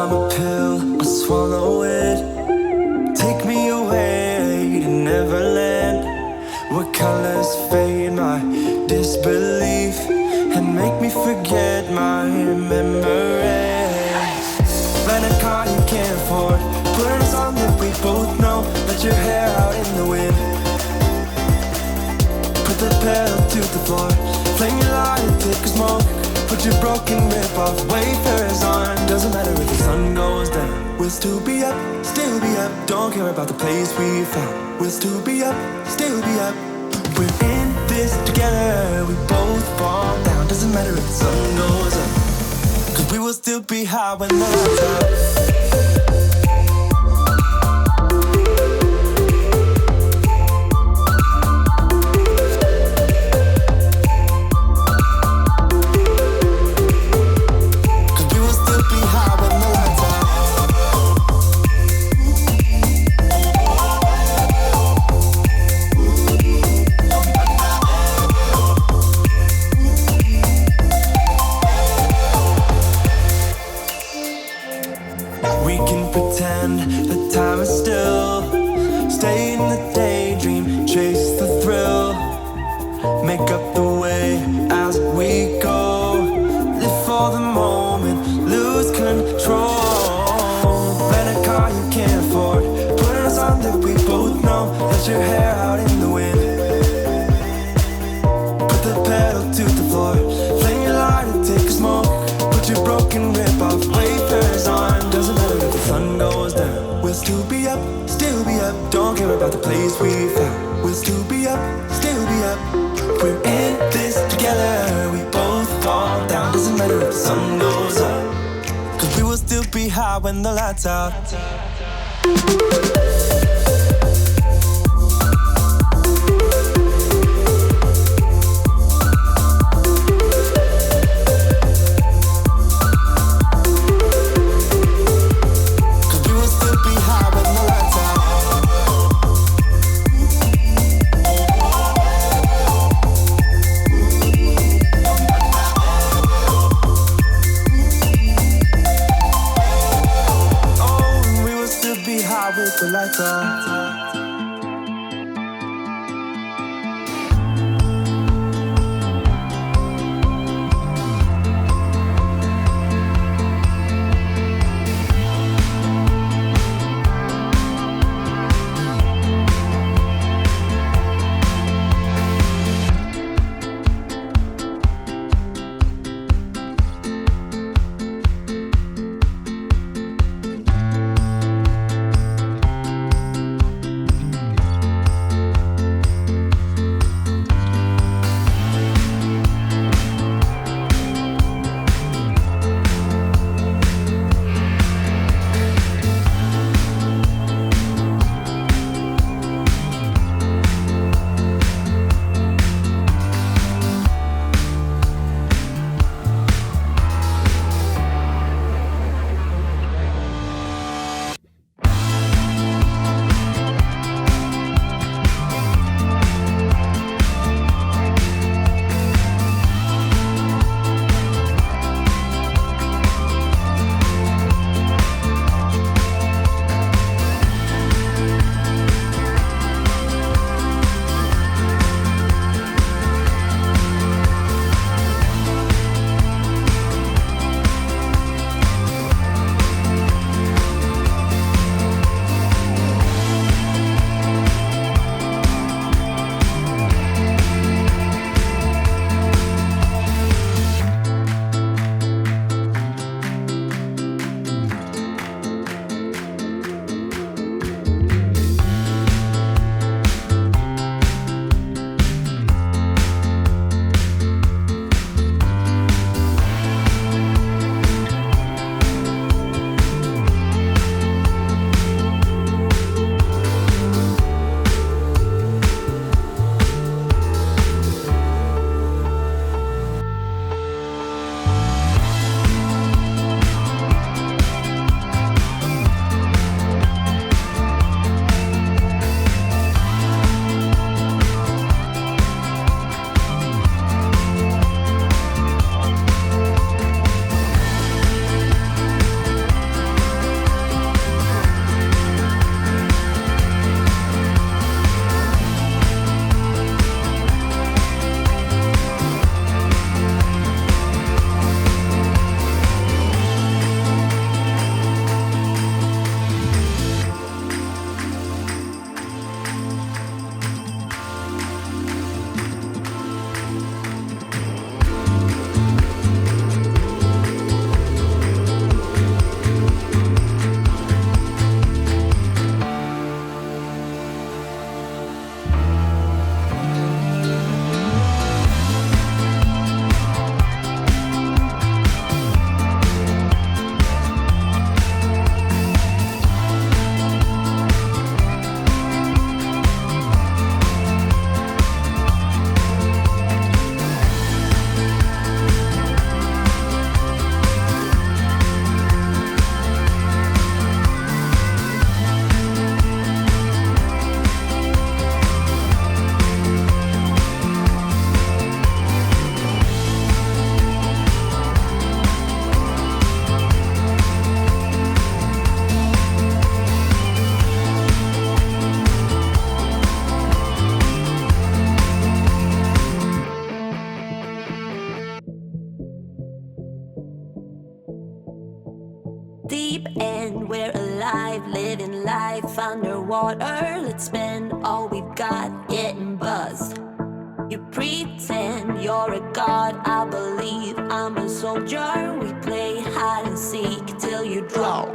I'm a pill, I swallow it. Take me away to Neverland, where colors fade my disbelief and make me forget my memory. Rent a car you can't afford, put on a song that we both know. Let your hair out in the wind, put the pedal to the floor. Flame your light and take a smoke. Put your broken rip-off wafers on. Doesn't matter if the sun goes down, we'll still be up, still be up. Don't care about the place we found. We'll still be up, still be up. We're in this together, we both fall down. Doesn't matter if the sun goes up, 'cause we will still be high when the lights out. Your hair out in the wind, put the pedal to the floor. Flame your light and take a smoke. Put your broken rip-off wafers on. Doesn't matter if the sun goes down, we'll still be up, still be up. Don't care about the place we found. We'll still be up, still be up. We're in this together, we both fall down. Doesn't matter if the sun goes up, 'cause we will still be high when the lights out. The lights on. Deep end, we're alive, living life underwater. Let's spend all we've got getting buzzed. You pretend you're a god, I believe I'm a soldier. We play hide and seek till you draw.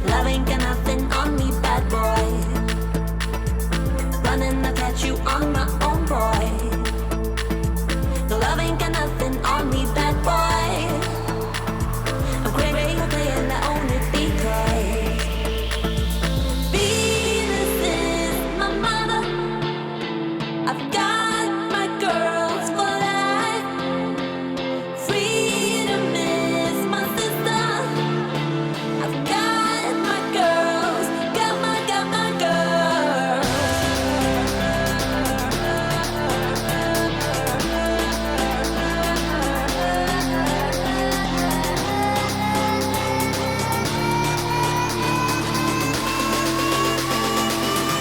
Love ain't got nothing on me, bad boy. Running, I'll catch you on my own, boy. No, love ain't got nothing on me, bad boy. I'm crazy for playing that own it because Venus is my mother. I've got my girls for life. Freedom is my sister. I've got my girls, got my girls. Got my girls.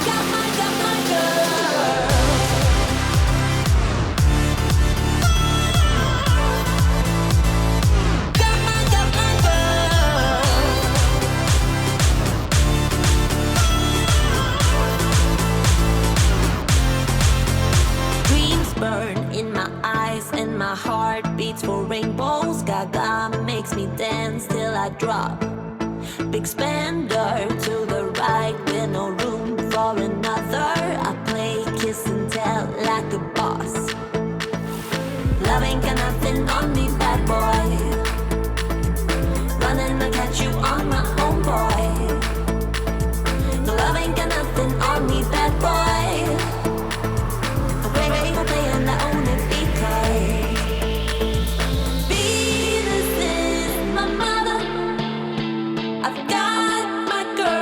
Got my girls. Dreams burn in my eyes and my heart beats for rainbows. Gaga makes me dance till I drop. Big spender to the right with no room for another. I play kiss and tell like a boss. Love ain't got nothing on me, bad boy. Running, I catch you on my own, boy. No, love ain't got nothing on me, bad boy. I'm crazy for playing that own it because Venus is my mother. I've got my girl.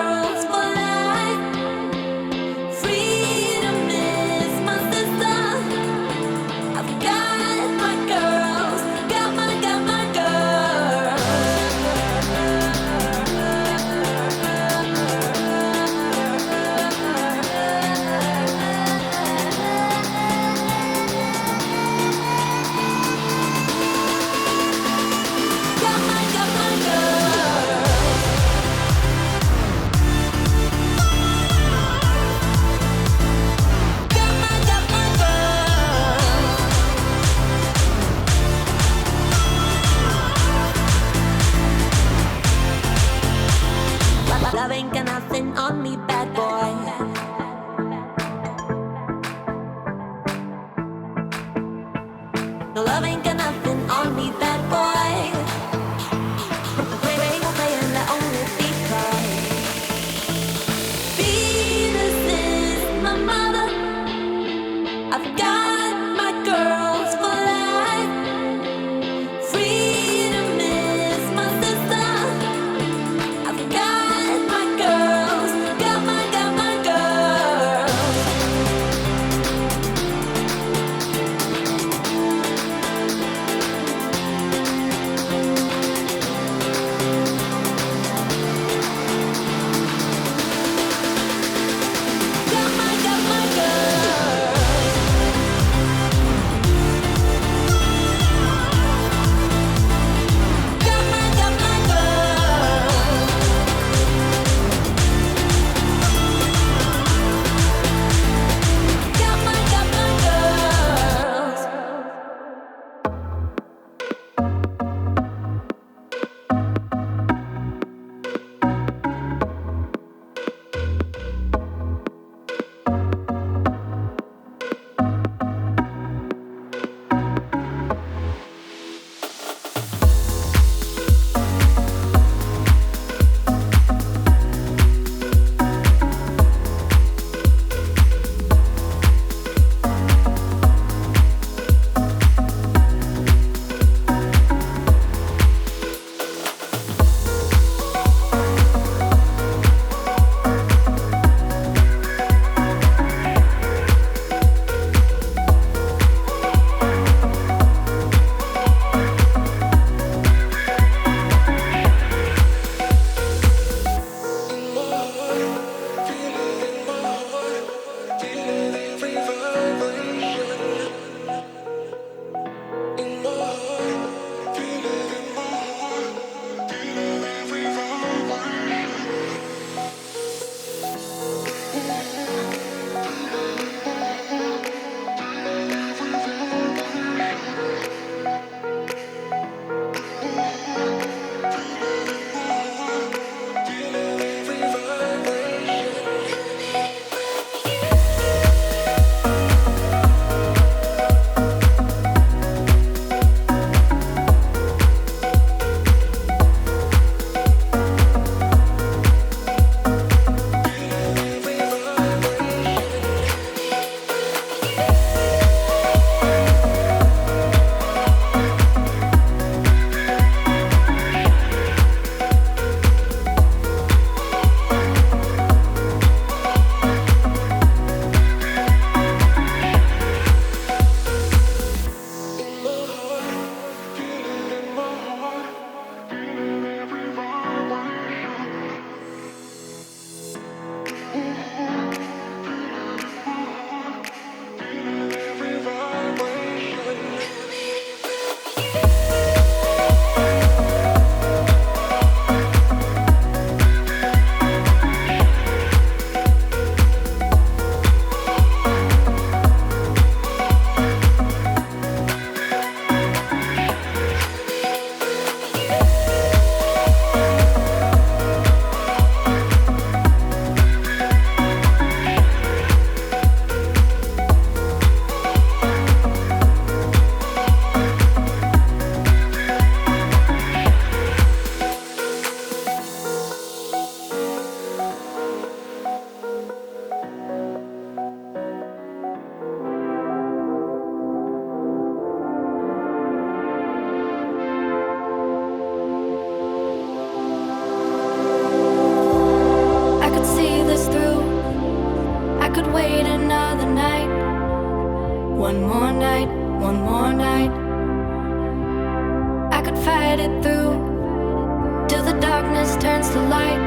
fight it through till the darkness turns to light.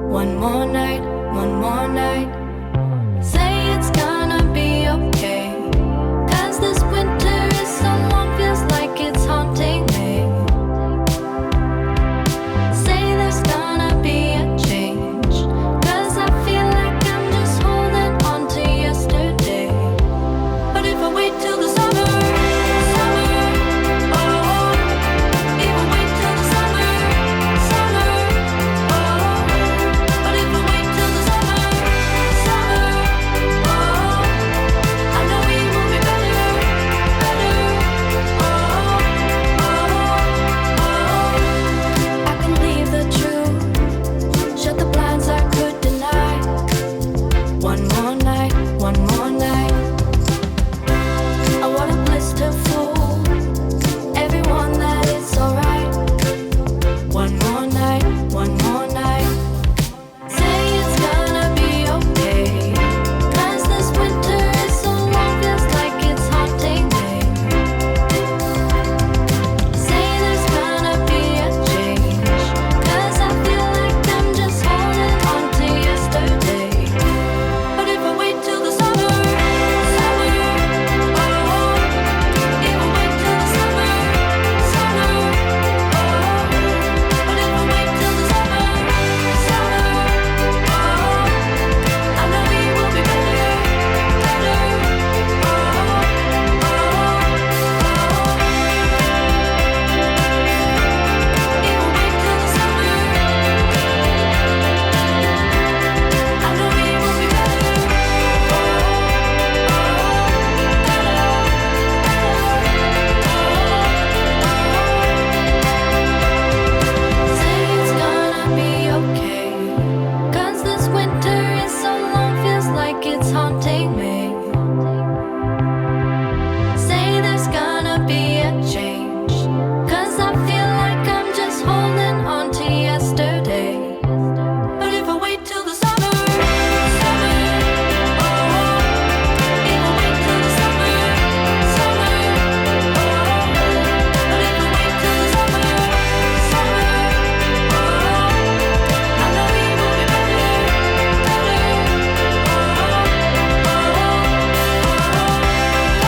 One more night, one more night.